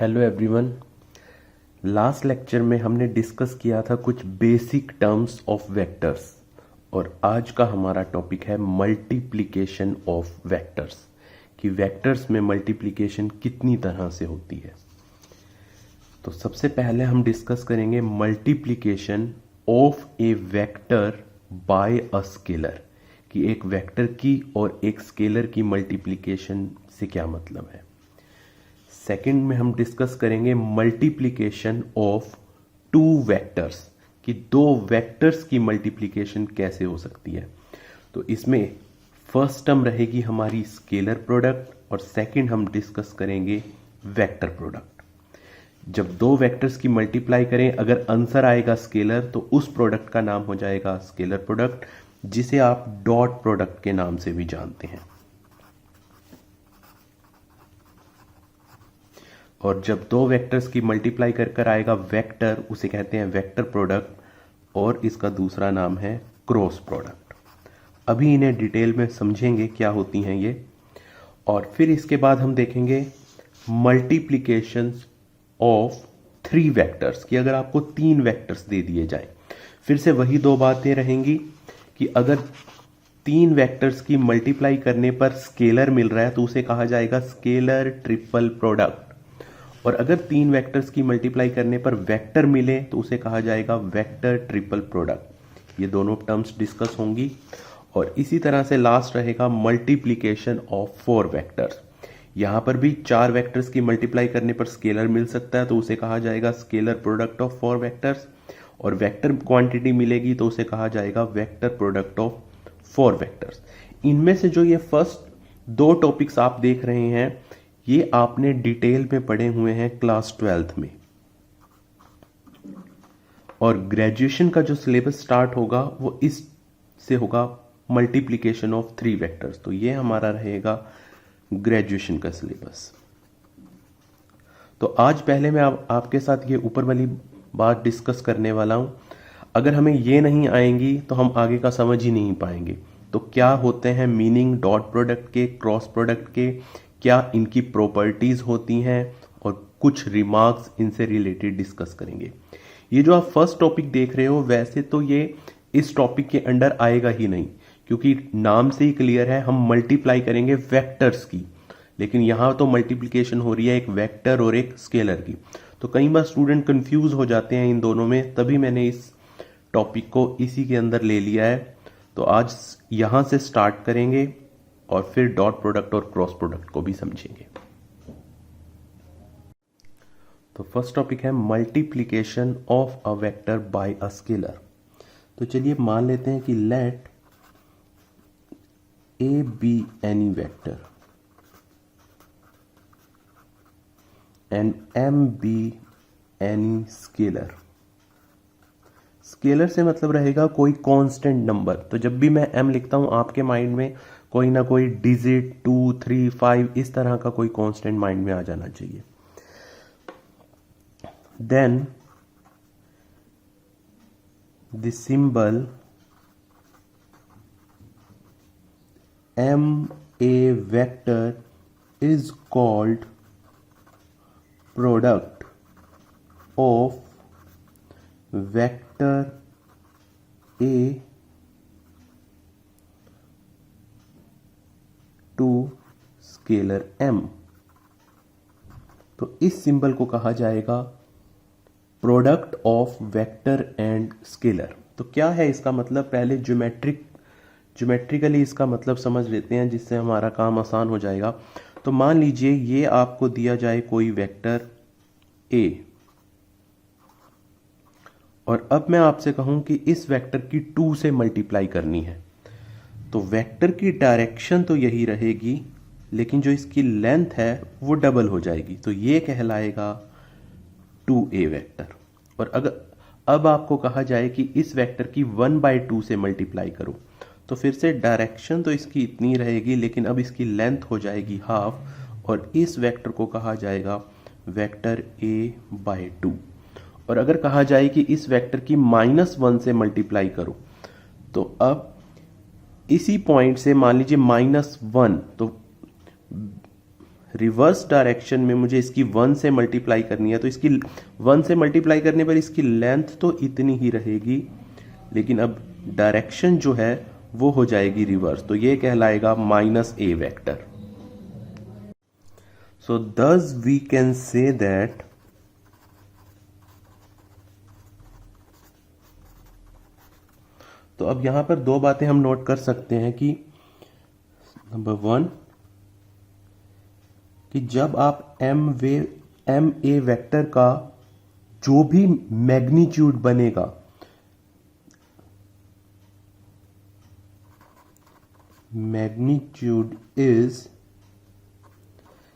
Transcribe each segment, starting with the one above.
Hello everyone. Last lecture में हमने discuss किया था कुछ बेसिक टर्म्स ऑफ वेक्टर्स और आज का हमारा टॉपिक है मल्टीप्लिकेशन ऑफ वेक्टर्स कि वेक्टर्स में मल्टीप्लिकेशन कितनी तरह से होती है। तो सबसे पहले हम डिस्कस करेंगे multiplication of A vector by a scalar कि एक वेक्टर की और एक स्केलर की मल्टीप्लिकेशन से क्या मतलब है। सेकंड में हम डिस्कस करेंगे मल्टीप्लिकेशन ऑफ टू वेक्टर्स कि दो वेक्टर्स की मल्टीप्लिकेशन कैसे हो सकती है। तो इसमें फर्स्ट टर्म रहेगी हमारी स्केलर प्रोडक्ट और सेकंड हम डिस्कस करेंगे वेक्टर प्रोडक्ट। जब दो वेक्टर्स की मल्टीप्लाई करें अगर आंसर आएगा स्केलर तो उस प्रोडक्ट का नाम हो जाएगा स्केलर प्रोडक्ट, जिसे आप डॉट प्रोडक्ट के नाम से भी जानते हैं। और जब दो वेक्टर्स की मल्टीप्लाई कर कर आएगा वेक्टर, उसे कहते हैं वेक्टर प्रोडक्ट और इसका दूसरा नाम है क्रॉस प्रोडक्ट। अभी इन्हें डिटेल में समझेंगे क्या होती हैं ये, और फिर इसके बाद हम देखेंगे मल्टीप्लिकेशन ऑफ थ्री वेक्टर्स कि अगर आपको तीन वेक्टर्स दे दिए जाए, फिर से वही दो बातें रहेंगी कि अगर तीन वेक्टर्स की मल्टीप्लाई करने पर स्केलर मिल रहा है तो उसे कहा जाएगा स्केलर ट्रिपल प्रोडक्ट, और अगर तीन वेक्टर्स की मल्टीप्लाई करने पर वेक्टर मिले तो उसे कहा जाएगा वेक्टर ट्रिपल प्रोडक्ट। ये दोनों टर्म्स डिस्कस होंगी। और इसी तरह से लास्ट रहेगा मल्टीप्लिकेशन ऑफ फोर वेक्टर्स। यहां पर भी चार वेक्टर्स की मल्टीप्लाई करने पर स्केलर मिल सकता है तो उसे कहा जाएगा scalar product of four vectors, और वेक्टर क्वांटिटी मिलेगी तो उसे कहा जाएगा vector product of four vectors. इनमें से जो ये फर्स्ट दो टॉपिक्स आप देख रहे हैं ये आपने डिटेल में पढ़े हुए हैं क्लास 12th में, और ग्रेजुएशन का जो सिलेबस स्टार्ट होगा वो इससे होगा मल्टीप्लिकेशन ऑफ थ्री वेक्टर्स। तो ये हमारा रहेगा ग्रेजुएशन का सिलेबस। तो आज पहले मैं आपके साथ ये ऊपर वाली बात डिस्कस करने वाला हूं। अगर हमें ये नहीं आएंगी तो हम आगे का समझ ही नहीं पाएंगे। तो क्या होते हैं मीनिंग डॉट प्रोडक्ट के, क्रॉस प्रोडक्ट के, क्या इनकी प्रॉपर्टीज होती हैं, और कुछ रिमार्क्स इनसे रिलेटेड डिस्कस करेंगे। ये जो आप फर्स्ट टॉपिक देख रहे हो वैसे तो ये इस टॉपिक के अंडर आएगा ही नहीं, क्योंकि नाम से ही क्लियर है हम मल्टीप्लाई करेंगे वेक्टर्स की, लेकिन यहां तो मल्टीप्लिकेशन हो रही है एक वेक्टर और एक स्केलर की। तो कई बार स्टूडेंट कंफ्यूज हो जाते हैं इन दोनों में, तभी मैंने इस टॉपिक को इसी के अंदर ले लिया है। तो आज यहां से स्टार्ट करेंगे और फिर डॉट प्रोडक्ट और क्रॉस प्रोडक्ट को भी समझेंगे। तो फर्स्ट टॉपिक है multiplication of a vector by a scalar. तो चलिए मान लेते हैं कि let A be any vector and M be any scalar. Scalar से मतलब रहेगा कोई कांस्टेंट नंबर। तो जब भी मैं m लिखता हूं आपके माइंड में कोई ना कोई डिजिट 2, 3, 5 इस तरह का कोई कांस्टेंट माइंड में आ जाना चाहिए। Then the symbol m a vector is called product of vector a to scalar m। तो इस सिंबल को कहा जाएगा product of vector and scalar. तो क्या है इसका मतलब, पहले ज्योमेट्रिकली इसका मतलब समझ लेते हैं जिससे हमारा काम आसान हो जाएगा। तो मान लीजिए ये आपको दिया जाए कोई वेक्टर a, और अब मैं आपसे कहूं कि इस वेक्टर की 2 से मल्टीप्लाई करनी है, तो वेक्टर की डायरेक्शन तो यही रहेगी लेकिन जो इसकी लेंथ है वो डबल हो जाएगी, तो ये कहलाएगा 2a वेक्टर। और अगर अब आपको कहा जाए कि इस वेक्टर की 1/2 से मल्टीप्लाई करो, तो फिर से डायरेक्शन तो इसकी इतनी रहेगी लेकिन अब इसकी लेंथ हो जाएगी हाफ, और इस वेक्टर को कहा जाएगा वेक्टर a/2। और अगर कहा जाए कि इस वेक्टर की -1 से मल्टीप्लाई करो, तो अब इसी पॉइंट से मान लीजिए -1, तो रिवर्स डायरेक्शन में मुझे इसकी 1 से मल्टीप्लाई करनी है, तो इसकी 1 से मल्टीप्लाई करने पर इसकी लेंथ तो इतनी ही रहेगी, लेकिन अब डायरेक्शन जो है वो हो जाएगी रिवर्स, तो ये कहलाएगा -a vector. So thus we can say that तो अब यहां पर दो बातें हम नोट कर सकते हैं कि नंबर 1 कि जब आप एम ए वेक्टर का जो भी मैग्नीट्यूड बनेगा, मैग्नीट्यूड इज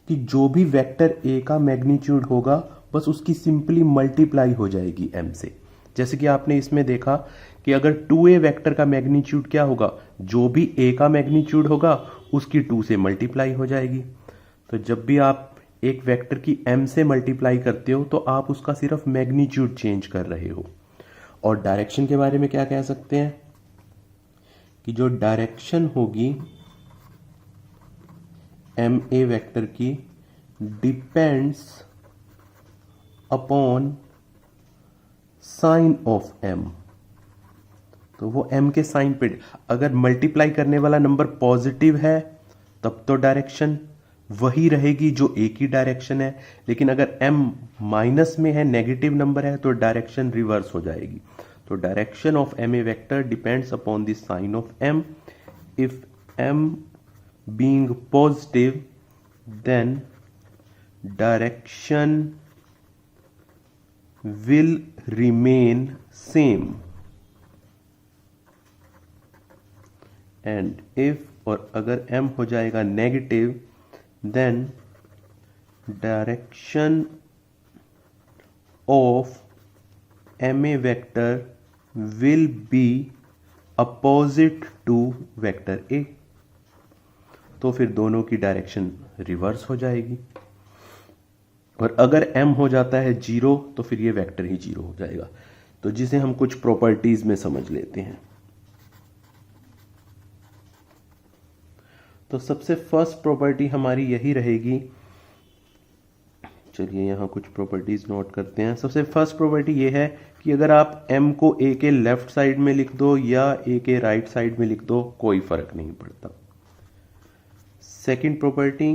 कि जो भी वेक्टर ए का मैग्नीट्यूड होगा बस उसकी सिंपली मल्टीप्लाई हो जाएगी एम से। जैसे कि आपने इसमें देखा कि अगर 2a वेक्टर का मैग्नीट्यूड क्या होगा, जो भी a का मैग्नीट्यूड होगा उसकी 2 से मल्टीप्लाई हो जाएगी। तो जब भी आप एक वेक्टर की m से मल्टीप्लाई करते हो तो आप उसका सिर्फ मैग्नीट्यूड चेंज कर रहे हो। और डायरेक्शन के बारे में क्या कह सकते हैं कि जो डायरेक्शन होगी एम ए वेक्टर की depends upon sine of m। तो वो m के साइन पे, अगर मल्टीप्लाई करने वाला नंबर पॉजिटिव है तब तो डायरेक्शन वही रहेगी जो a की डायरेक्शन है, लेकिन अगर m माइनस में है, नेगेटिव नंबर है, तो डायरेक्शन रिवर्स हो जाएगी। तो direction of m A vector depends upon the sign of m। If m being positive then direction will remain same, and if और अगर m हो जाएगा negative then direction of m a vector will be opposite to vector a। तो फिर दोनों की direction reverse हो जाएगी। और अगर m हो जाता है 0 तो फिर ये वेक्टर ही 0 हो जाएगा। तो जिसे हम कुछ प्रॉपर्टीज में समझ लेते हैं। तो सबसे फर्स्ट प्रॉपर्टी हमारी यही रहेगी, चलिए यहां कुछ प्रॉपर्टीज नोट करते हैं। सबसे फर्स्ट प्रॉपर्टी ये है कि अगर आप m को a के लेफ्ट साइड में लिख दो या a के राइट साइड में लिख दो, कोई फर्क नहीं पड़ता। सेकंड प्रॉपर्टी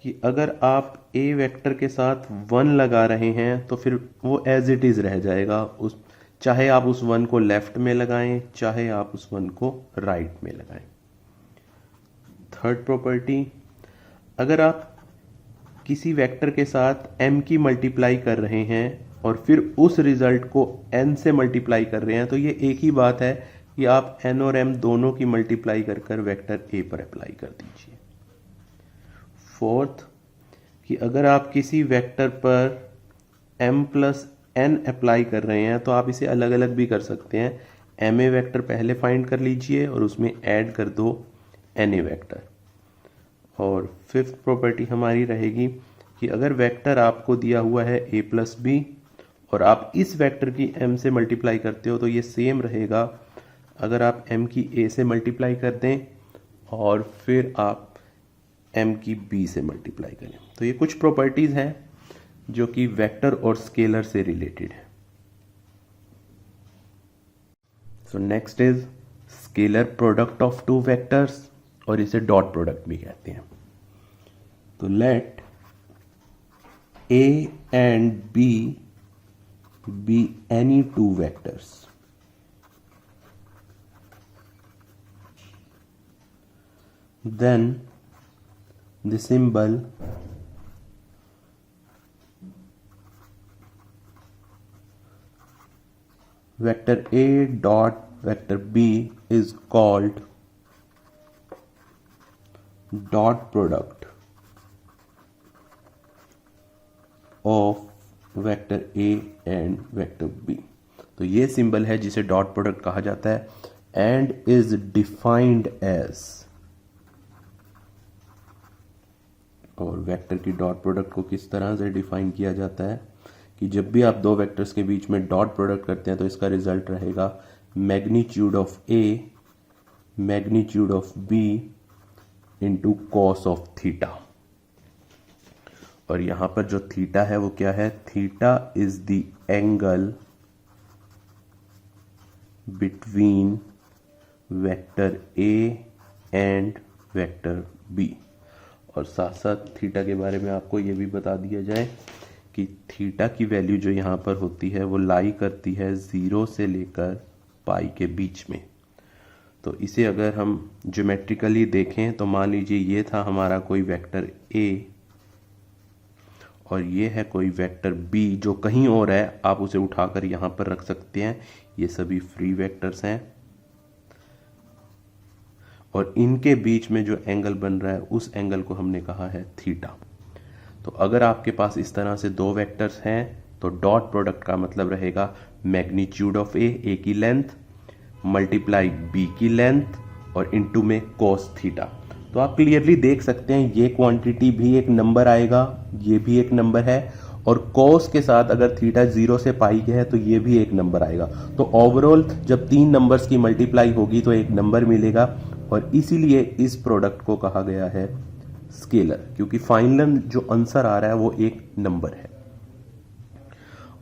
कि अगर आप a वेक्टर के साथ 1 लगा रहे हैं तो फिर वो एज इट इज रह जाएगा, उस चाहे आप उस 1 को लेफ्ट में लगाएं चाहे आप उस 1 को राइट में लगाएं। थर्ड प्रॉपर्टी, अगर आप किसी वेक्टर के साथ m की मल्टीप्लाई कर रहे हैं और फिर उस रिजल्ट को n से मल्टीप्लाई कर रहे हैं, तो ये एक ही बात है कि आप n और m दोनों की मल्टीप्लाई कर वेक्टर a पर अप्लाई कर दीजिए। फोर्थ कि अगर आप किसी वेक्टर पर m प्लस n अप्लाई कर रहे हैं तो आप इसे अलग अलग भी कर सकते हैं। m a वेक्टर पहले फाइंड कर लीजिए और उसमें ऐड कर दो n a वेक्टर। और फिफ्थ प्रॉपर्टी हमारी रहेगी कि अगर वेक्टर आपको दिया हुआ है a प्लस बी और आप इस वेक्टर की m से मल्टीप्लाई करते हो तो ये सेम रहेगा अगर आप m की a से मल्टीप्लाई कर दें और फिर आप m की b से मल्टीप्लाई करें। तो ये कुछ प्रॉपर्टीज हैं जो कि वेक्टर और स्केलर से रिलेटेड है। So next is scalar product of two vectors, और इसे डॉट प्रोडक्ट भी कहते हैं। तो let a and b be any two vectors, then the symbol vector a dot vector b is called dot product of vector a and vector b। तो ये symbol है जिसे डॉट प्रोडक्ट कहा जाता है एंड इज डिफाइंड एज, और vector की dot product को किस तरह से डिफाइन किया जाता है कि जब भी आप दो वेक्टर्स के बीच में डॉट प्रोडक्ट करते हैं तो इसका रिजल्ट रहेगा magnitude of a magnitude of b into cos of theta. और यहां पर जो थीटा है वो क्या है, theta is the angle between vector A and vector B. और साथ साथ थीटा के बारे में आपको ये भी बता दिया जाए कि थीटा की वैल्यू जो यहाँ पर होती है वो लाई करती है 0 से लेकर पाई के बीच में। तो इसे अगर हम ज्योमेट्रिकली देखें तो मान लीजिए ये था हमारा कोई वेक्टर ए और ये है कोई वेक्टर बी जो कहीं और है, आप उसे उठाकर यहाँ पर रख सकते हैं। ये सभी फ्री वेक्टर्स हैं और इनके बीच में जो एंगल बन रहा है उस एंगल को हमने कहा है थीटा। तो अगर आपके पास इस तरह से दो वेक्टर्स हैं तो डॉट प्रोडक्ट का मतलब रहेगा मैग्नीट्यूड ऑफ ए की लेंथ मल्टीप्लाई बी की लेंथ और इनटू में कोस थीटा। तो आप क्लियरली देख सकते हैं ये क्वांटिटी भी एक नंबर आएगा, ये भी एक नंबर है, और कोस के साथ अगर थीटा 0 से पाई के है तो ये भी एक नंबर आएगा। तो ओवरऑल जब तीन नंबर्स की मल्टीप्लाई होगी तो एक नंबर मिलेगा और इसीलिए इस प्रोडक्ट को कहा गया है स्केलर, क्योंकि फाइनल जो आंसर आ रहा है वो एक नंबर है।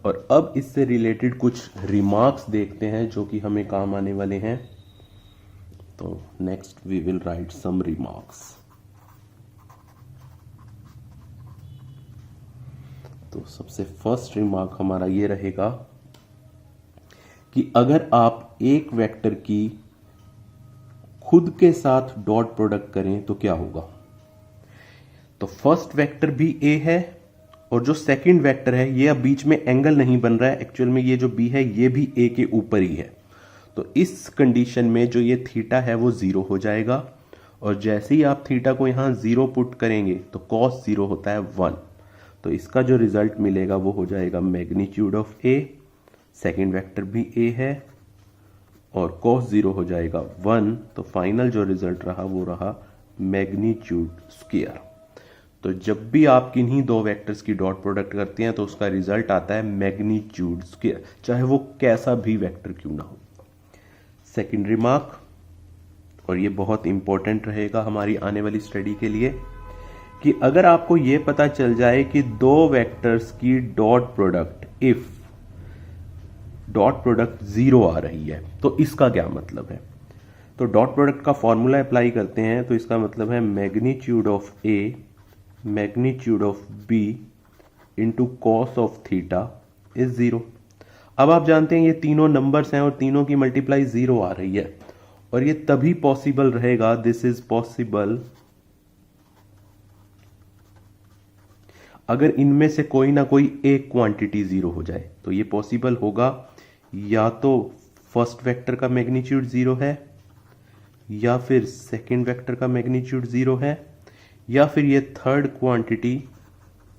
और अब इससे रिलेटेड कुछ रिमार्क्स देखते हैं जो कि हमें काम आने वाले हैं। तो next we will write some remarks. तो सबसे फर्स्ट रिमार्क हमारा ये रहेगा कि अगर आप एक वेक्टर की खुद के साथ डॉट प्रोडक्ट करें तो क्या होगा। तो फर्स्ट वेक्टर भी ए है और जो सेकंड वेक्टर है ये अब बीच में एंगल नहीं बन रहा है, एक्चुअल में ये जो बी है ये भी ए के ऊपर ही है। तो इस कंडीशन में जो ये थीटा है वो 0 हो जाएगा और जैसे ही आप थीटा को यहां 0 पुट करेंगे तो कॉस 0 होता है 1। तो इसका जो रिजल्ट मिलेगा वो हो जाएगा magnitude of A, second vector भी ए है और कॉस 0 हो जाएगा 1। तो फाइनल जो रिजल्ट रहा वो रहा मैग्नीट्यूड स्क्वायर। तो जब भी आप किन्हीं दो वेक्टर्स की डॉट प्रोडक्ट करते हैं तो उसका रिजल्ट आता है मैग्नीट्यूड स्क्वायर, चाहे वो कैसा भी वेक्टर क्यों ना हो। सेकंड रिमार्क, और ये बहुत इंपॉर्टेंट रहेगा हमारी आने वाली स्टडी के लिए, कि अगर आपको ये पता चल जाए कि दो वेक्टर्स की dot product if dot product 0 आ रही है तो इसका क्या मतलब है। तो डॉट प्रोडक्ट का फॉर्मूला अप्लाई करते हैं तो इसका मतलब है magnitude of A magnitude of B into cos of theta is 0। अब आप जानते हैं ये तीनों नंबर्स हैं और तीनों की मल्टीप्लाई 0 आ रही है और ये तभी पॉसिबल रहेगा, दिस इज पॉसिबल, अगर इनमें से कोई ना कोई एक क्वांटिटी 0 हो जाए। तो ये पॉसिबल होगा या तो फर्स्ट वेक्टर का मैग्नीट्यूड 0 है या फिर सेकेंड वेक्टर का मैग्नीट्यूड 0 है या फिर ये third quantity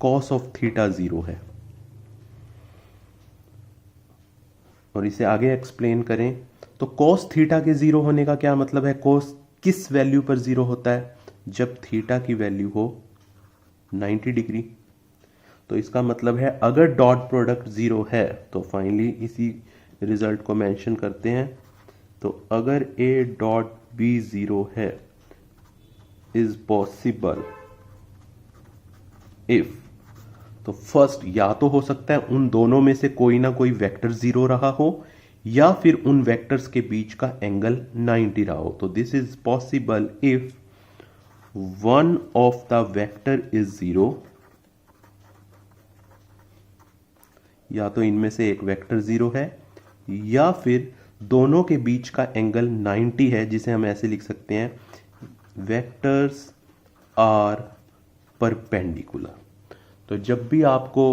cos of theta 0 है। और इसे आगे एक्सप्लेन करें तो कॉस थीटा के 0 होने का क्या मतलब है। कॉस किस वैल्यू पर 0 होता है, जब थीटा की वैल्यू हो 90 डिग्री। तो इसका मतलब है अगर डॉट प्रोडक्ट 0 है तो फाइनली इसी रिजल्ट को मेंशन करते हैं। तो अगर ए डॉट बी 0 है इज पॉसिबल इफ, तो फर्स्ट या तो हो सकता है उन दोनों में से कोई ना कोई वेक्टर 0 रहा हो या फिर उन वेक्टर्स के बीच का एंगल 90 रहा हो। तो this is possible if one of the vector is 0, या तो इनमें से एक वेक्टर 0 है या फिर दोनों के बीच का एंगल 90 है, जिसे हम ऐसे लिख सकते हैं वेक्टर्स आर परपेंडिकुलर। तो जब भी आपको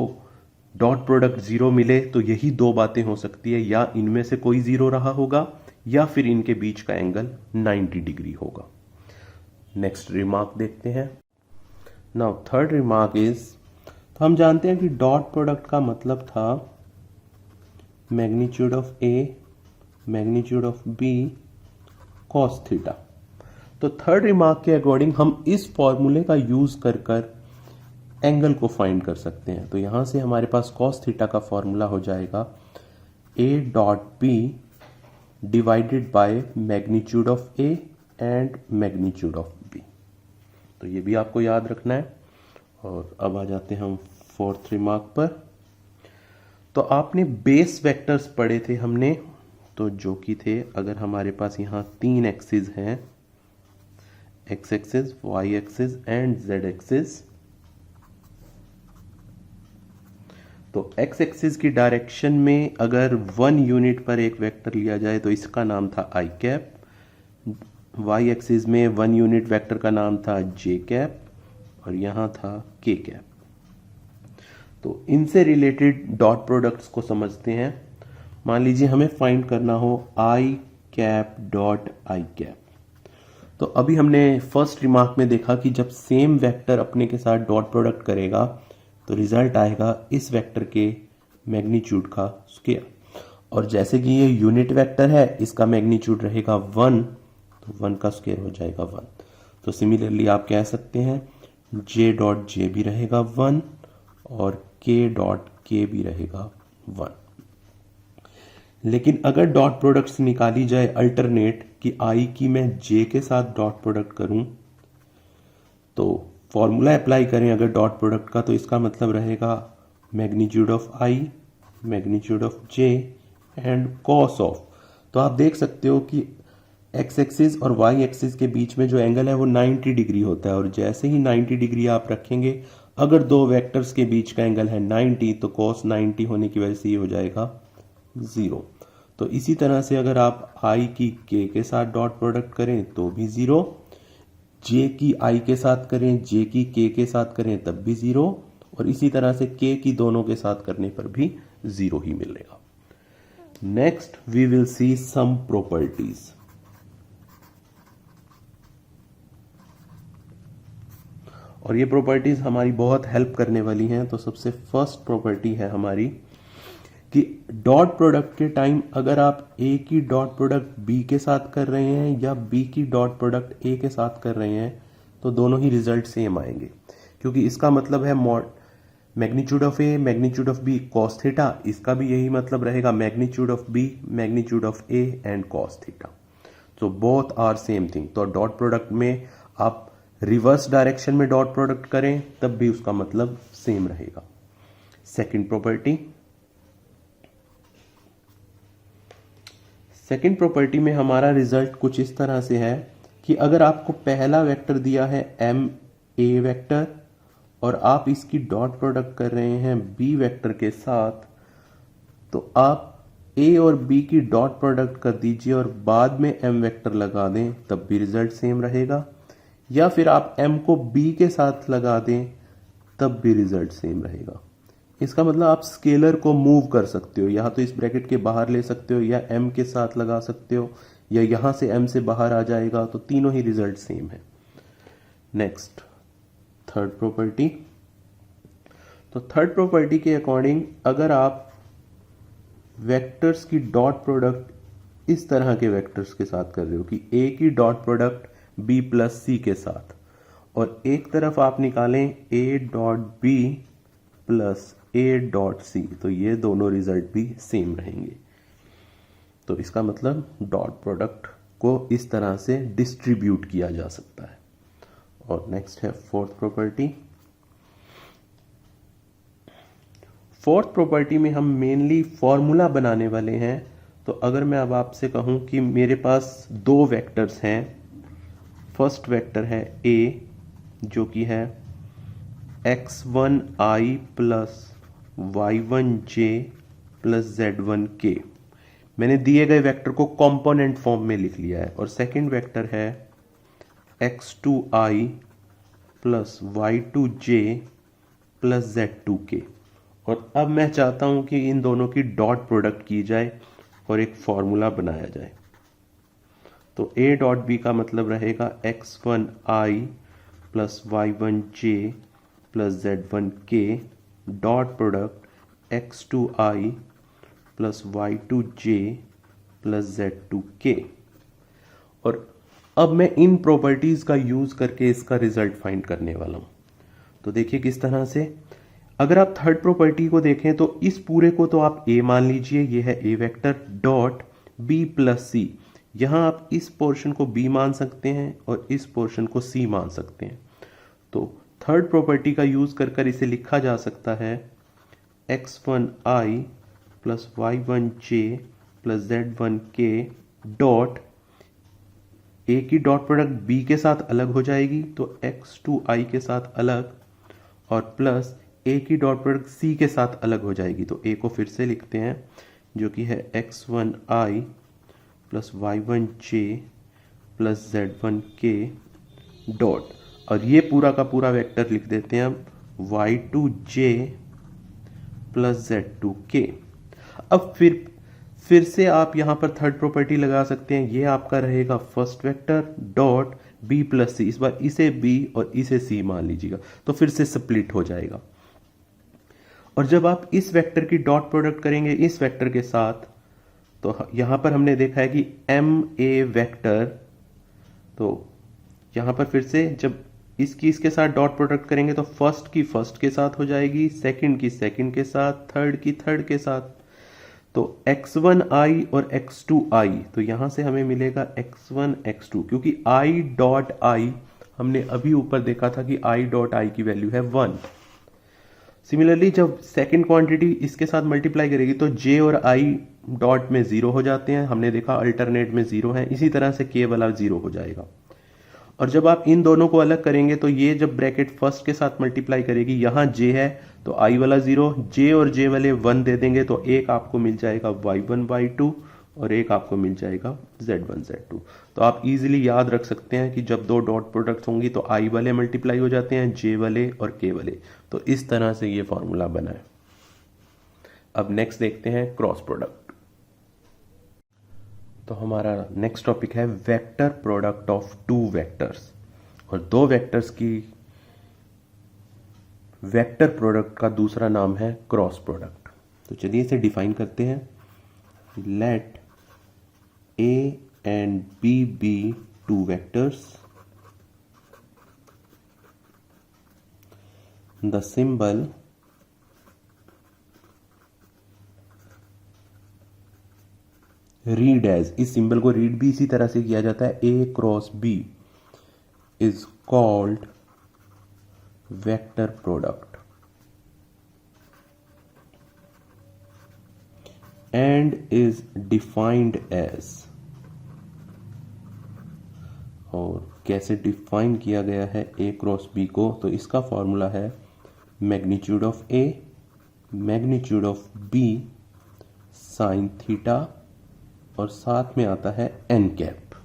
डॉट प्रोडक्ट 0 मिले तो यही दो बातें हो सकती है, या इनमें से कोई 0 रहा होगा या फिर इनके बीच का एंगल 90 डिग्री होगा। नेक्स्ट रिमार्क देखते हैं। नाउ थर्ड रिमार्क इज, तो हम जानते हैं कि डॉट प्रोडक्ट का मतलब था magnitude of A magnitude of B cos theta. तो थर्ड रिमार्क के अकॉर्डिंग हम इस फॉर्मूले का यूज कर एंगल को फाइंड कर सकते हैं। तो यहां से हमारे पास कॉस थीटा का फॉर्मूला हो जाएगा A dot B divided by magnitude of A and magnitude of B. तो ये भी आपको याद रखना है। और अब आ जाते हैं हम फोर्थ रिमार्क पर। तो आपने बेस वेक्टर्स पढ़े थे हमने, तो जो कि थे, अगर हमारे पास यहाँ 3 एक्सिस हैं, X axis, Y axis and Z axis, तो एक्स एक्सिस की डायरेक्शन में अगर 1 यूनिट पर एक वेक्टर लिया जाए तो इसका नाम था आई कैप, वाई एक्सिस में 1 यूनिट वेक्टर का नाम था जे कैप, और यहाँ था के कैप। तो इनसे रिलेटेड डॉट प्रोडक्ट्स को समझते हैं। मान लीजिए हमें फाइंड करना हो आई कैप डॉट आई कैप। तो अभी हमने फर्स्ट रिमार्क में देखा कि जब सेम वेक्टर अपने के साथ डॉट प्रोडक्ट करेगा तो रिजल्ट आएगा इस वेक्टर के मैग्नीट्यूड का स्क्वायर, और जैसे कि ये यूनिट वेक्टर है इसका मैग्नीट्यूड रहेगा 1, तो 1 का स्क्वायर हो जाएगा 1। तो सिमिलरली आप कह सकते हैं जे डॉट जे भी रहेगा 1 और के डॉट के भी रहेगा 1। लेकिन अगर डॉट प्रोडक्ट्स निकाली जाए अल्टरनेट कि आई की मैं जे के साथ डॉट प्रोडक्ट करूं, तो फॉर्मूला अप्लाई करें अगर डॉट प्रोडक्ट का, तो इसका मतलब रहेगा magnitude of I, magnitude of J and cos of. तो आप देख सकते हो कि एक्स एक्सिस और वाई एक्सिस के बीच में जो एंगल है वो 90 डिग्री होता है, और जैसे ही 90 डिग्री आप रखेंगे, अगर दो वेक्टर्स के बीच का एंगल है 90, तो कॉस 90 होने की वजह से ये हो जाएगा 0। तो इसी तरह से अगर आप आई की के साथ डॉट प्रोडक्ट करें तो भी 0, जे की आई के साथ करें, जे की के साथ करें तब भी 0, और इसी तरह से के की दोनों के साथ करने पर भी 0 ही मिलेगा। Next we will see some properties. और ये प्रॉपर्टीज हमारी बहुत हेल्प करने वाली हैं। तो सबसे फर्स्ट प्रॉपर्टी है हमारी कि डॉट प्रोडक्ट के टाइम अगर आप ए की डॉट प्रोडक्ट बी के साथ कर रहे हैं या बी की डॉट प्रोडक्ट ए के साथ कर रहे हैं, तो दोनों ही रिजल्ट सेम आएंगे, क्योंकि इसका मतलब है magnitude of A magnitude of B cos theta, इसका भी यही मतलब रहेगा magnitude of B magnitude of A and cos theta. तो बोथ आर सेम थिंग। तो डॉट प्रोडक्ट में आप रिवर्स डायरेक्शन में डॉट प्रोडक्ट करें तब भी उसका मतलब सेम रहेगा। सेकंड प्रॉपर्टी में हमारा रिजल्ट कुछ इस तरह से है कि अगर आपको पहला वेक्टर दिया है एम ए वेक्टर और आप इसकी डॉट प्रोडक्ट कर रहे हैं बी वेक्टर के साथ, तो आप ए और बी की डॉट प्रोडक्ट कर दीजिए और बाद में एम वेक्टर लगा दें, तब भी रिजल्ट सेम रहेगा। या फिर आप m को b के साथ लगा दें तब भी रिजल्ट सेम रहेगा। इसका मतलब आप स्केलर को मूव कर सकते हो, या तो इस ब्रैकेट के बाहर ले सकते हो या m के साथ लगा सकते हो, या यहां से m से बाहर आ जाएगा, तो तीनों ही रिजल्ट सेम है। Next third property. तो थर्ड प्रॉपर्टी के अकॉर्डिंग अगर आप वेक्टर्स की डॉट प्रोडक्ट इस तरह के वेक्टर्स के साथ कर रहे हो कि a की dot product b plus C के साथ, और एक तरफ आप निकालें a dot B plus a dot C, तो ये दोनों रिजल्ट भी सेम रहेंगे। तो इसका मतलब डॉट प्रोडक्ट को इस तरह से डिस्ट्रीब्यूट किया जा सकता है। और नेक्स्ट है फोर्थ प्रॉपर्टी। फोर्थ प्रॉपर्टी में हम मेनली फॉर्मूला बनाने वाले हैं। तो अगर मैं अब आपसे कहूं कि मेरे पास दो वेक्टर्स हैं, फर्स्ट वेक्टर है a जो कि है x1i plus y1j plus z1k, मैंने दिए गए वेक्टर को कंपोनेंट फॉर्म में लिख लिया है। और सेकंड वेक्टर है x2i plus y2j plus z2k। और अब मैं चाहता हूं कि इन दोनों की डॉट प्रोडक्ट की जाए और एक फॉर्मूला बनाया जाए। तो a डॉट b का मतलब रहेगा x1i plus y1j plus z1k dot product x2i plus y2j plus z2k। और अब मैं इन प्रॉपर्टीज का यूज करके इसका रिजल्ट फाइंड करने वाला हूं। तो देखिए किस तरह से, अगर आप थर्ड प्रॉपर्टी को देखें तो इस पूरे को तो आप a मान लीजिए, ये है a vector dot b plus c। यहां आप इस पोर्शन को b मान सकते हैं और इस पोर्शन को c मान सकते हैं। तो थर्ड प्रॉपर्टी का यूज कर कर इसे लिखा जा सकता है x1i plus y1j plus z1k dot A की डॉट प्रोडक्ट बी के साथ अलग हो जाएगी तो x2i के साथ अलग, और प्लस ए की डॉट प्रोडक्ट सी के साथ अलग हो जाएगी। तो ए को फिर से लिखते हैं जो कि है x1i plus y1j plus z1k dot, और ये पूरा का पूरा वेक्टर लिख देते हैं अब y2j प्लस z2k। अब फिर से आप यहां पर थर्ड प्रॉपर्टी लगा सकते हैं, ये आपका रहेगा first vector dot b plus C, इस बार इसे b और इसे c मान लीजिएगा तो फिर से स्प्लिट हो जाएगा। और जब आप इस वेक्टर की डॉट प्रोडक्ट करेंगे इस वेक्टर के साथ तो यहां पर हमने देखा है कि ma वेक्टर, तो यहां पर फिर से जब इसके साथ डॉट प्रोडक्ट करेंगे तो फर्स्ट की फर्स्ट के साथ हो जाएगी, सेकंड की सेकंड के साथ, थर्ड की थर्ड के साथ। तो x1i और x2i, तो यहां से हमें मिलेगा x1 x2, क्योंकि i डॉट i हमने अभी ऊपर देखा था कि i डॉट i की वैल्यू है 1। सिमिलरली जब सेकंड क्वांटिटी इसके साथ मल्टीप्लाई करेगी तो j और i डॉट में 0 हो जाते हैं, हमने देखा अल्टरनेट में 0 है, इसी तरह से k वाला 0 हो जाएगा। और जब आप इन दोनों को अलग करेंगे तो ये जब ब्रैकेट फर्स्ट के साथ मल्टीप्लाई करेगी, यहां j है तो i वाला 0, j और j वाले 1 दे देंगे तो एक आपको मिल जाएगा y1 y2 और एक आपको मिल जाएगा z1 z2। तो आप इजीली याद रख सकते हैं कि जब दो डॉट प्रोडक्ट्स होंगी तो i वाले मल्टीप्लाई हो जाते हैं j वाले और k वाले। तो इस तरह से ये फॉर्मूला बना है। अब नेक्स्ट देखते हैं क्रॉस प्रोडक्ट। तो हमारा नेक्स्ट टॉपिक है vector product of two vectors, और दो वेक्टर्स की वेक्टर प्रोडक्ट का दूसरा नाम है क्रॉस प्रोडक्ट। तो चलिए इसे डिफाइन करते हैं। Let a and b be two vectors, the symbol read as, इस सिंबल को रीड भी इसी तरह से किया जाता है, a cross b is called vector product and is defined as, और कैसे डिफाइन किया गया है a क्रॉस b को, तो इसका फॉर्मूला है magnitude of a magnitude of b sine theta, और साथ में आता है एन कैप।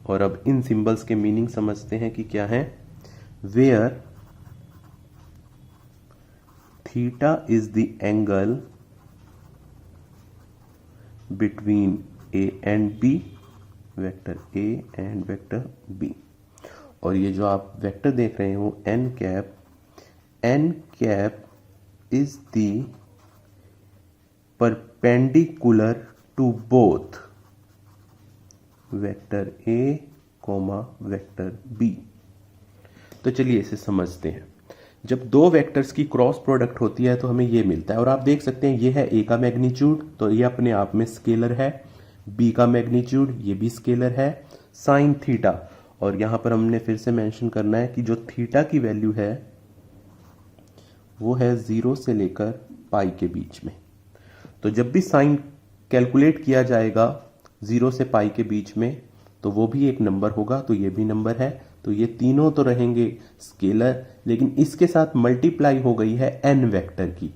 और अब इन सिंबल्स के मीनिंग समझते हैं कि क्या है। Where theta is the angle between A and B, vector A and vector B. और ये जो आप वेक्टर देख रहे हो N cap is the perpendicular to both vector A comma vector B. तो चलिए इसे समझते हैं। जब दो वेक्टर्स की क्रॉस प्रोडक्ट होती है तो हमें ये मिलता है, और आप देख सकते हैं ये है ए का मैग्नीट्यूड, तो ये अपने आप में स्केलर है, बी का मैग्नीट्यूड ये भी स्केलर है, साइन थीटा, और यहां पर हमने फिर से मेंशन करना है कि जो थीटा की वैल्यू है वो है 0 से लेकर पाई के बीच में। तो जब भी साइन कैलकुलेट किया जाएगा 0 से पाई के बीच में तो वो भी एक नंबर होगा, तो ये भी नंबर है। तो ये तीनों तो रहेंगे स्केलर, लेकिन इसके साथ मल्टीप्लाई हो गई है एन वेक्टर की,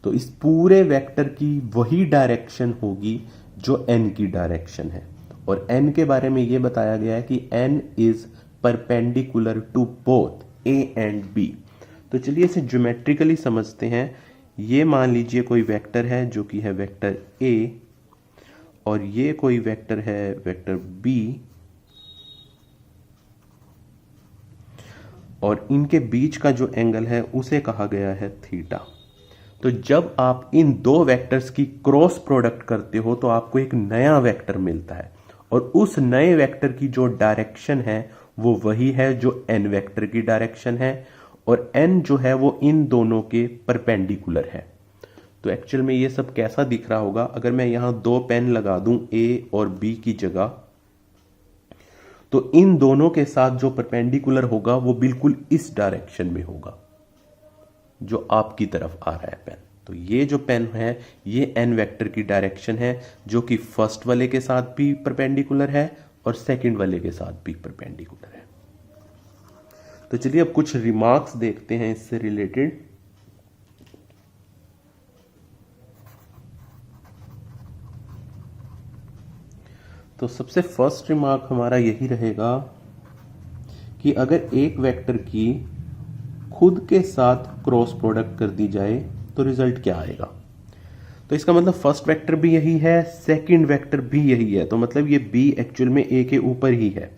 तो इस पूरे वेक्टर की वही डायरेक्शन होगी जो एन की डायरेक्शन है। और एन के बारे में ये बताया गया है कि N is perpendicular to both A and B. तो चलिए इसे ज्योमेट्रिकली समझते हैं। ये मान लीजिए कोई वेक्टर है जो कि है वेक्टर ए, और ये कोई वेक्टर है वेक्टर बी, और इनके बीच का जो एंगल है उसे कहा गया है थीटा। तो जब आप इन दो वेक्टर्स की क्रॉस प्रोडक्ट करते हो तो आपको एक नया वेक्टर मिलता है, और उस नए वेक्टर की जो डायरेक्शन है वो वही है जो एन वेक्टर की डायरेक्शन है, और एन जो है वो इन दोनों के परपेंडिकुलर है। तो एक्चुअल में ये सब कैसा दिख रहा होगा, अगर मैं यहां दो पेन लगा दूं ए और बी की जगह, तो इन दोनों के साथ जो परपेंडिकुलर होगा वो बिल्कुल इस डायरेक्शन में होगा जो आपकी तरफ आ रहा है पेन। तो ये जो पेन है ये एन वेक्टर की डायरेक्शन है जो कि फर्स्ट वाले के साथ भी परपेंडिकुलर है और सेकंड वाले के साथ भी परपेंडिकुलर है। तो चलिए अब कुछ रिमार्क्स देखते हैं इससे रिलेटेड। तो सबसे फर्स्ट रिमार्क हमारा यही रहेगा कि अगर एक वेक्टर की खुद के साथ क्रॉस प्रोडक्ट कर दी जाए तो रिजल्ट क्या आएगा। तो इसका मतलब फर्स्ट वेक्टर भी यही है, सेकंड वेक्टर भी यही है, तो मतलब ये बी एक्चुअल में ए के ऊपर ही है।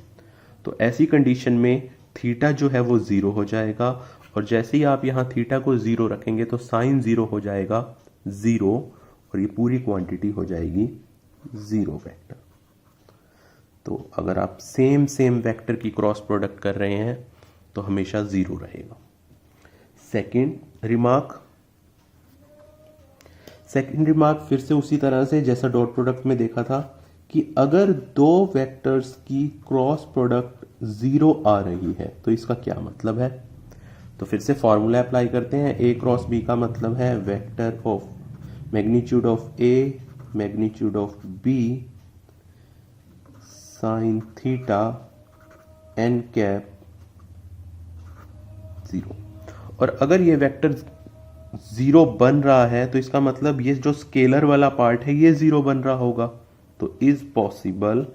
तो ऐसी कंडीशन में थीटा जो है वो जीरो हो जाएगा और जैसे ही आप यहां थीटा को जीरो रखेंगे तो साइन जीरो हो जाएगा जीरो और ये पूरी क्वांटिटी हो जाएगी जीरो वेक्टर। तो अगर आप सेम वेक्टर की क्रॉस प्रोडक्ट कर रहे हैं तो हमेशा जीरो रहेगा। सेकंड रिमार्क फिर से उसी तरह से जैसा डॉट प्रोडक्ट में देखा था कि अगर दो वेक्टर्स की क्रॉस प्रोडक्ट जीरो आ रही है तो इसका क्या मतलब है। तो फिर से फॉर्मूला अप्लाई करते हैं। ए क्रॉस बी का मतलब है vector of magnitude of A magnitude of B sine theta N cap zero. और अगर ये वेक्टर जीरो बन रहा है तो इसका मतलब ये जो स्केलर वाला पार्ट है ये जीरो बन रहा होगा। तो इज पॉसिबल,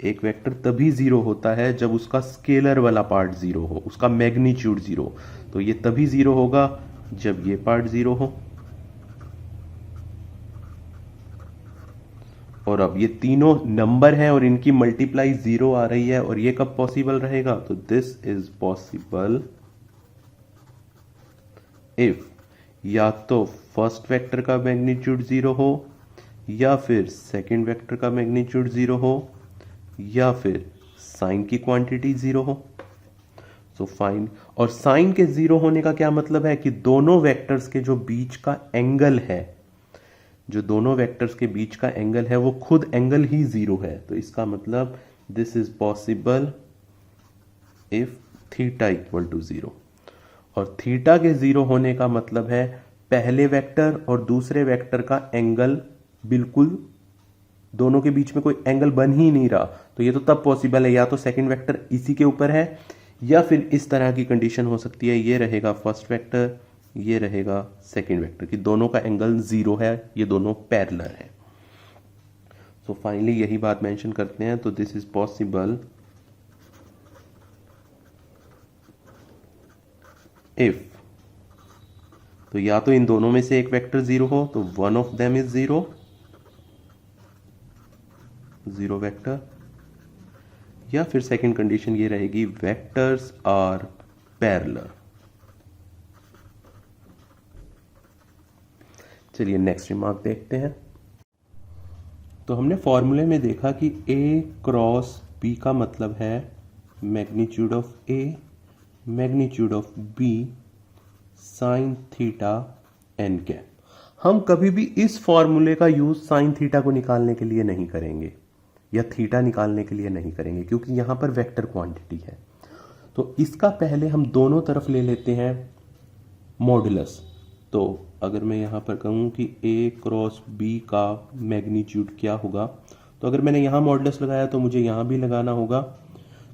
एक वेक्टर तभी जीरो होता है जब उसका स्केलर वाला पार्ट जीरो हो, उसका मैग्नीट्यूड जीरो। तो ये तभी जीरो होगा जब ये पार्ट जीरो हो। और अब ये तीनों नंबर हैं और इनकी मल्टीप्लाई जीरो आ रही है और ये कब पॉसिबल रहेगा। तो दिस इज पॉसिबल इफ या तो फर्स्ट वेक्टर का मैग्नीट्यूड जीरो हो या फिर सेकंड वेक्टर का मैग्नीट्यूड जीरो हो या फिर साइन की क्वांटिटी जीरो हो। सो फाइन, और साइन के जीरो होने का क्या मतलब है कि दोनों वेक्टर्स के जो बीच का एंगल है, जो दोनों वेक्टर्स के बीच का एंगल है वो खुद एंगल ही जीरो है। तो इसका मतलब this is possible if theta equal to zero. और थीटा के जीरो होने का मतलब है पहले वेक्टर और दूसरे वेक्टर का एंगल बिल्कुल, दोनों के बीच में कोई एंगल बन ही नहीं रहा। तो ये तो तब पॉसिबल है या तो सेकंड वेक्टर इसी के ऊपर है या फिर इस तरह की कंडीशन हो सकती है, ये रहेगा फर्स्ट वेक्टर, ये रहेगा सेकंड वेक्टर की दोनों का एंगल जीरो है, ये दोनों पैरेलल है। सो फाइनली यही बात मेंशन करते हैं। तो दिस इज पॉसिबल इफ, तो या तो इन दोनों में से एक वेक्टर जीरो हो तो one of them is zero, zero vector, या फिर सेकंड कंडीशन ये रहेगी वेक्टर्स आर पैरेलल। चलिए नेक्स्ट रिमार्क देखते हैं। तो हमने फॉर्मूले में देखा कि A क्रॉस B का मतलब है magnitude of A magnitude of B sine theta N cap. हम कभी भी इस फॉर्मूले का यूज साइन थीटा को निकालने के लिए नहीं करेंगे या थीटा निकालने के लिए नहीं करेंगे क्योंकि यहां पर वेक्टर क्वांटिटी है। तो इसका पहले हम दोनों तरफ ले लेते हैं मॉडुलस। तो अगर मैं यहां पर कहूं कि A क्रॉस B का मैग्नीट्यूड क्या होगा, तो अगर मैंने यहां मॉडुलस लगाया तो मुझे यहां भी लगाना होगा।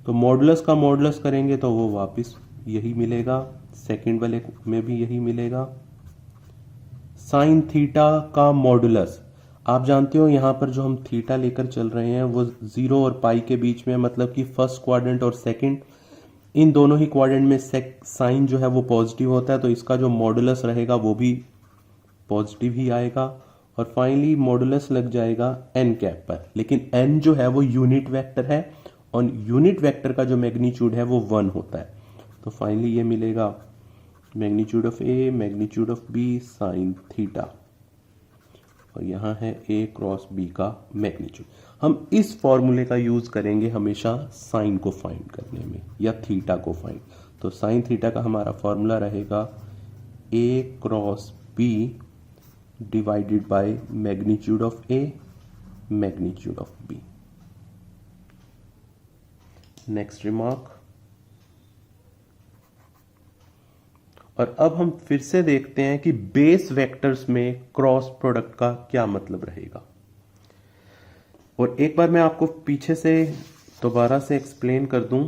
तो मॉडुलस का मॉडुलस करेंगे तो वो वापस यही मिलेगा, सेकंड वाले में भी यही मिलेगा। साइन थीटा का मॉडुलस, आप जानते हो यहां पर जो हम थीटा लेकर चल रहे हैं वो जीरो और पाई के बीच में, मतलब कि फर्स्ट क्वाड्रेंट और सेकंड, इन दोनों ही क्वाड्रेंट में साइन जो है वो पॉजिटिव होता है। तो इसका जो मॉडुलस रहेगा वो भी पॉजिटिव ही आएगा और फाइनली मॉडुलस लग जाएगा एन कैप पर। लेकिन एन जो है वो यूनिट वेक्टर है और यूनिट वेक्टर का जो मैग्नीट्यूड है वो 1 होता है। तो फाइनली ये मिलेगा magnitude of A magnitude of B sine theta, और यहाँ है ए क्रॉस बी का मैग्नीट्यूड। हम इस फॉर्मूले का यूज करेंगे हमेशा साइन को फाइंड करने में या थीटा को फाइंड। तो साइन थीटा का हमारा फॉर्मूला रहेगा A cross B divided by magnitude of A magnitude of B. Next remark. और अब हम फिर से देखते हैं कि बेस वेक्टर्स में क्रॉस प्रोडक्ट का क्या मतलब रहेगा। और एक बार मैं आपको पीछे से दोबारा से एक्सप्लेन कर दूं।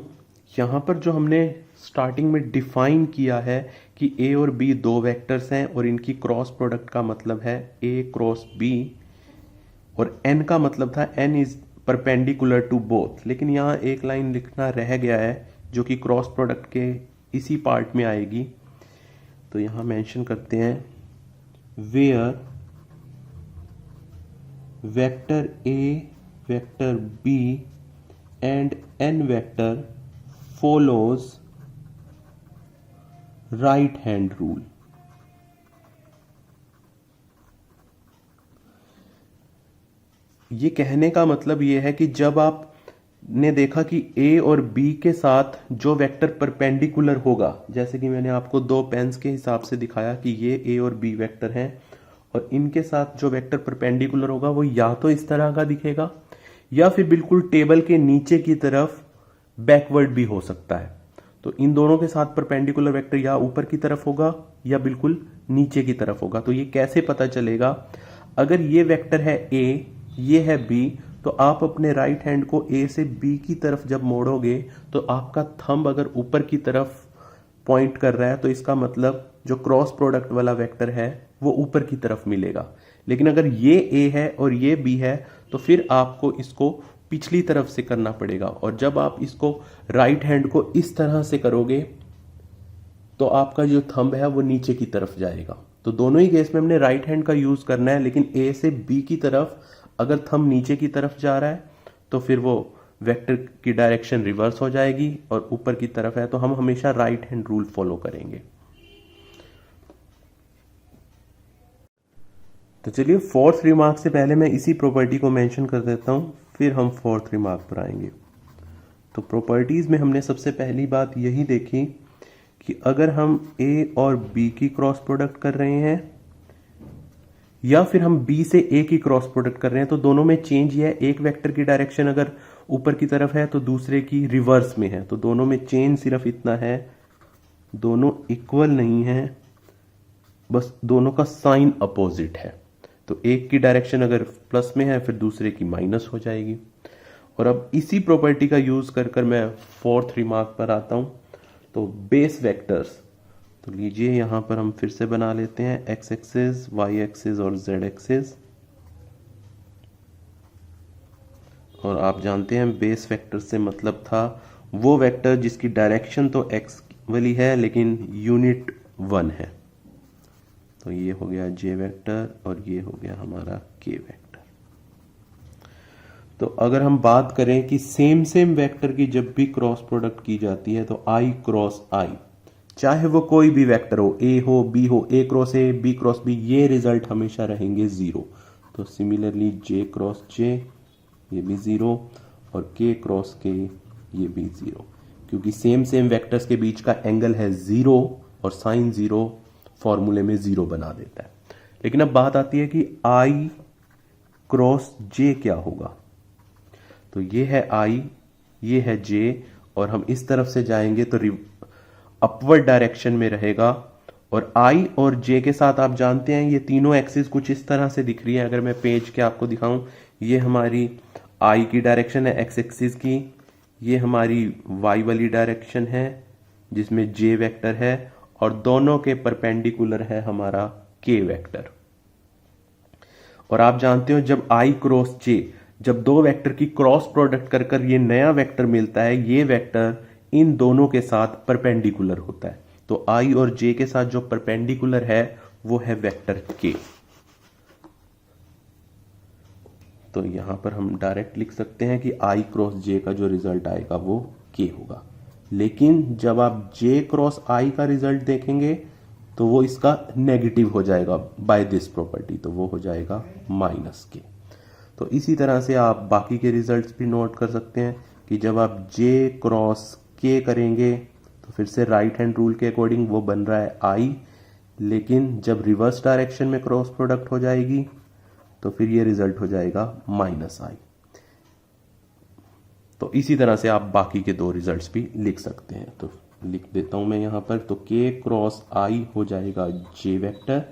यहां पर जो हमने स्टार्टिंग में डिफाइन किया है कि ए और बी दो वेक्टर्स हैं और इनकी क्रॉस प्रोडक्ट का मतलब है ए क्रॉस बी, और एन का मतलब था N is perpendicular to both. लेकिन यहां एक लाइन लिखना रह गया है जो कि क्रॉस प्रोडक्ट के इसी पार्ट में आएगी। तो यहां मेंशन करते हैं where vector A, vector B and N vector follows right hand rule। ये कहने का मतलब ये है कि जब आपने देखा कि A और B के साथ जो वेक्टर परपेंडिकुलर होगा, जैसे कि मैंने आपको दो पेन्स के हिसाब से दिखाया कि ये A और B वेक्टर हैं, और इनके साथ जो वेक्टर परपेंडिकुलर होगा वो या तो इस तरह का दिखेगा या फिर बिल्कुल टेबल के नीचे की तरफ बैकवर्ड भी हो सकता है। तो इन दोनों के साथ परपेंडिकुलर वेक्टर या ऊपर की तरफ होगा या बिल्कुल नीचे की तरफ होगा। तो ये कैसे पता चलेगा? अगर ये वेक्टर है ए, ये है बी, तो आप अपने राइट हैंड को ए से बी की तरफ जब मोड़ोगे तो आपका थंब अगर ऊपर की तरफ पॉइंट कर रहा है तो इसका मतलब जो क्रॉस प्रोडक्ट वाला वेक्टर है वो ऊपर की तरफ मिलेगा। लेकिन अगर ये ए है और ये बी है तो फिर आपको इसको पिछली तरफ से करना पड़ेगा, और जब आप इसको राइट हैंड को इस तरह से करोगे तो आपका जो थंब है वो नीचे की तरफ जाएगा। तो दोनों ही केस में हमने राइट हैंड का यूज करना है, लेकिन ए से बी की तरफ अगर थंब नीचे की तरफ जा रहा है तो फिर वो वेक्टर की डायरेक्शन रिवर्स हो जाएगी, और ऊपर की तरफ है तो हम हमेशा राइट हैंड रूल फॉलो करेंगे। तो चलिए फोर्थ रिमार्क से पहले मैं इसी प्रॉपर्टी को मेंशन कर देता हूं, फिर हम फोर्थ रिमार्क पर आएंगे। तो प्रॉपर्टीज में हमने सबसे पहली बात यही देखी कि अगर हम ए और बी की क्रॉस प्रोडक्ट कर रहे हैं या फिर हम बी से ए की क्रॉस प्रोडक्ट कर रहे हैं तो दोनों में चेंज ही है। एक वेक्टर की डायरेक्शन अगर ऊपर की तरफ है तो दूसरे की रिवर्स में है, तो दोनों में चेंज सिर्फ इतना है, दोनों इक्वल नहीं है, बस दोनों का साइन अपोजिट है। तो एक की डायरेक्शन अगर प्लस में है फिर दूसरे की माइनस हो जाएगी। और अब इसी प्रॉपर्टी का यूज कर मैं फोर्थ रिमार्क पर आता हूं। तो बेस वेक्टर्स, तो लीजिए यहां पर हम फिर से बना लेते हैं एक्स एक्सिस, वाई एक्सिस और जेड एक्सिस। और आप जानते हैं बेस वेक्टर से मतलब था वो वेक्टर जिसकी डायरेक्शन तो एक्स वाली है लेकिन यूनिट 1 है। तो ये हो गया जे वेक्टर और ये हो गया हमारा के वेक्टर। तो अगर हम बात करें कि सेम वेक्टर की जब भी क्रॉस प्रोडक्ट की जाती है तो आई क्रॉस आई, चाहे वो कोई भी वेक्टर हो, ए हो बी हो, A cross A B cross B, ये रिजल्ट हमेशा रहेंगे 0। तो सिमिलरली जे क्रॉस जे ये भी 0 और के क्रॉस के ये भी 0, क्योंकि सेम वेक्टर्स के बीच का एंगल है 0 और साइन 0 फॉर्मूले में 0 बना देता है। लेकिन अब बात आती है कि I क्रॉस J क्या होगा। तो ये है I, ये है J, और हम इस तरफ से जाएंगे तो अपवर्ड डायरेक्शन में रहेगा। और I और J के साथ आप जानते हैं ये तीनों एक्सिस कुछ इस तरह से दिख रही है। अगर मैं पेज के आपको दिखाऊं, ये हमारी I की डायरेक्शन है एक्स एक्सिस की, ये हमारी Y वाली डायरेक्शन है जिसमें J वेक्टर है, और दोनों के परपेंडिकुलर है हमारा के वेक्टर। और आप जानते हो जब I क्रॉस J, जब दो वेक्टर की क्रॉस प्रोडक्ट कर ये नया वेक्टर मिलता है, ये वेक्टर इन दोनों के साथ परपेंडिकुलर होता है। तो I और J के साथ जो परपेंडिकुलर है वो है वेक्टर K। तो यहां पर हम डायरेक्ट लिख सकते हैं कि I क्रॉस J का जो रिजल्ट आएगा वो K होगा। लेकिन जब आप J क्रॉस I का रिजल्ट देखेंगे तो वो इसका नेगेटिव हो जाएगा बाय दिस प्रॉपर्टी, तो वो हो जाएगा -K। तो इसी तरह से आप बाकी के रिजल्ट्स भी नोट कर सकते हैं कि जब आप J क्रॉस K करेंगे तो फिर से राइट हैंड रूल के अकॉर्डिंग वो बन रहा है I, लेकिन जब रिवर्स डायरेक्शन में क्रॉस प्रोडक्ट हो जाएगी तो फिर ये रिजल्ट हो जाएगा -I। तो इसी तरह से आप बाकी के दो रिजल्ट्स भी लिख सकते हैं। तो लिख देता हूं मैं यहां पर, तो k क्रॉस i हो जाएगा j वेक्टर,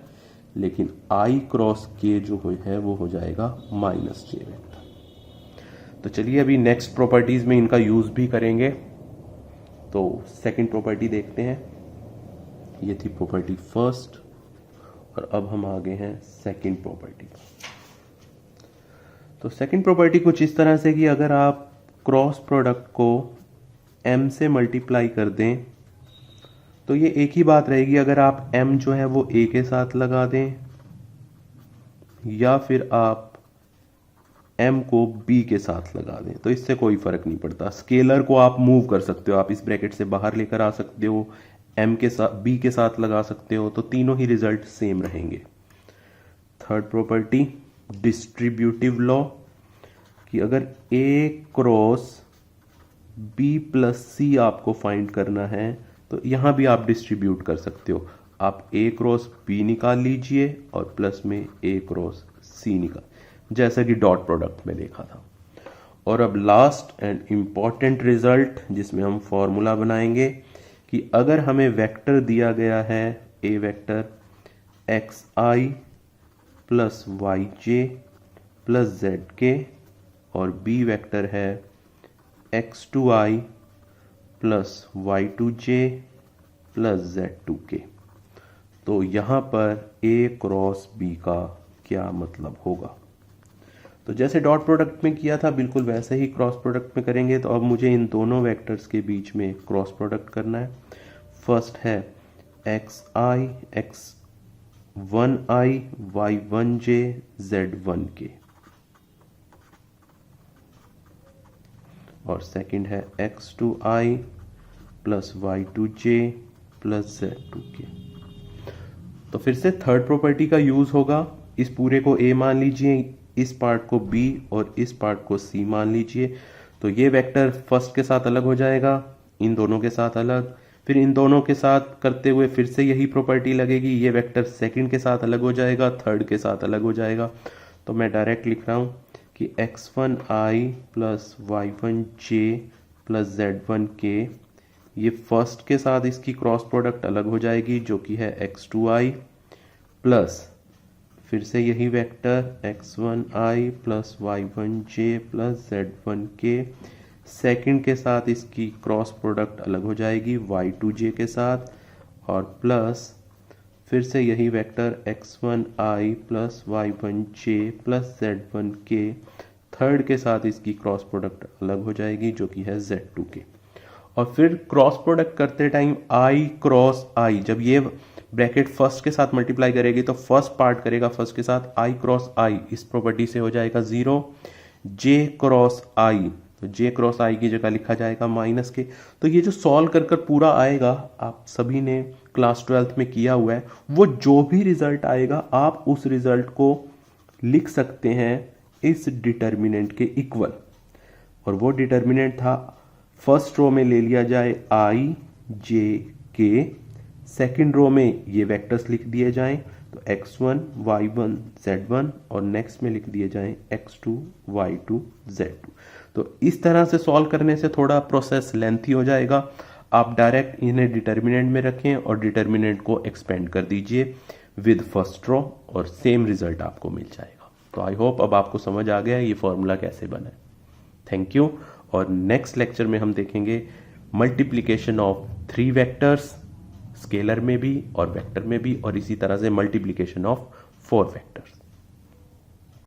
लेकिन i क्रॉस k जो है वो हो जाएगा माइनस j वेक्टर। तो चलिए अभी नेक्स्ट प्रॉपर्टीज में इनका यूज भी करेंगे। तो सेकंड प्रॉपर्टी देखते हैं, ये थी प्रॉपर्टी फर्स्ट, और अब हम आ गए हैं सेकंड प्रॉपर्टी। तो सेकंड प्रॉपर्टी कुछ इस तरह से कि अगर आप क्रॉस प्रोडक्ट को m से मल्टीप्लाई कर दें तो ये एक ही बात रहेगी, अगर आप m जो है वो a के साथ लगा दें या फिर आप m को b के साथ लगा दें तो इससे कोई फर्क नहीं पड़ता। स्केलर को आप मूव कर सकते हो, आप इस ब्रैकेट से बाहर लेकर आ सकते हो, m के साथ b के साथ लगा सकते हो, तो तीनों ही रिजल्ट सेम रहेंगे। थर्ड प्रॉपर्टी डिस्ट्रीब्यूटिव लॉ, कि अगर a cross b plus c आपको फाइंड करना है तो यहां भी आप डिस्ट्रीब्यूट कर सकते हो। आप a क्रॉस b निकाल लीजिए और प्लस में a क्रॉस c निकाल, जैसा कि डॉट प्रोडक्ट में देखा था। और अब लास्ट एंड इंपॉर्टेंट रिजल्ट जिसमें हम फॉर्मूला बनाएंगे कि अगर हमें वेक्टर दिया गया है a vector xi plus yj plus zk और b वेक्टर है x2i plus y2j plus z2k, तो यहां पर a क्रॉस b का क्या मतलब होगा। तो जैसे डॉट प्रोडक्ट में किया था बिल्कुल वैसे ही क्रॉस प्रोडक्ट में करेंगे। तो अब मुझे इन दोनों वेक्टर्स के बीच में क्रॉस प्रोडक्ट करना है। फर्स्ट है xi x1i y1j z1k, और सेकंड है x2i plus y2j plus z2k। तो फिर से थर्ड प्रॉपर्टी का यूज होगा। इस पूरे को a मान लीजिए, इस पार्ट को b और इस पार्ट को c मान लीजिए। तो ये वेक्टर फर्स्ट के साथ अलग हो जाएगा, इन दोनों के साथ अलग, फिर इन दोनों के साथ करते हुए फिर से यही प्रॉपर्टी लगेगी। ये वेक्टर सेकंड के साथ अलग हो जाएगा, थर्ड के साथ अलग हो जाएगा। तो मैं डायरेक्ट लिख रहा हूँ कि x1i plus y1j plus z1k, ये फर्स्ट के साथ इसकी क्रॉस प्रोडक्ट अलग हो जाएगी जो कि है x2i प्लस फिर से यही vector x1i plus y1j plus z1k, second के साथ इसकी क्रॉस प्रोडक्ट अलग हो जाएगी y2j के साथ, और प्लस फिर से यही vector x1i plus y1j plus z1k, third के साथ इसकी क्रॉस प्रोडक्ट अलग हो जाएगी जो कि है z2k। और फिर क्रॉस प्रोडक्ट करते टाइम i क्रॉस i, जब ये ब्रैकेट फर्स्ट के साथ मल्टीप्लाई करेगी तो फर्स्ट पार्ट करेगा फर्स्ट के साथ, i क्रॉस i इस प्रॉपर्टी से हो जाएगा 0, j क्रॉस i, तो j क्रॉस i की जगह लिखा जाएगा माइनस के। तो ये जो सॉल्व कर कर पूरा आएगा, आप सभी ने क्लास 12th में किया हुआ है, वो जो भी रिजल्ट आएगा आप उस रिजल्ट को लिख सकते हैं इस डिटर्मिनेंट के इक्वल। और वो डिटर्मिनेंट था, फर्स्ट रो में ले लिया जाए i j k, second row में ये वेक्टर्स लिख दिए जाएं तो x1 y1 z1, और नेक्स्ट में लिख दिए जाएं x2 y2 z2। तो इस तरह से सॉल्व करने से थोड़ा प्रोसेस लेंथी हो जाएगा। आप डायरेक्ट इन्हें डिटर्मिनेंट में रखें और डिटर्मिनेंट को एक्सपेंड कर दीजिए विद फर्स्ट रो और सेम रिजल्ट आपको मिल जाएगा। तो आई होप अब आपको समझ आ गया है ये फॉर्मूला कैसे बना है। Thank you. और नेक्स्ट लेक्चर में हम देखेंगे मल्टीप्लिकेशन ऑफ 3 वेक्टर्स, स्केलर में भी और वेक्टर में भी, और इसी तरह से मल्टीप्लिकेशन ऑफ 4 वेक्टर्स।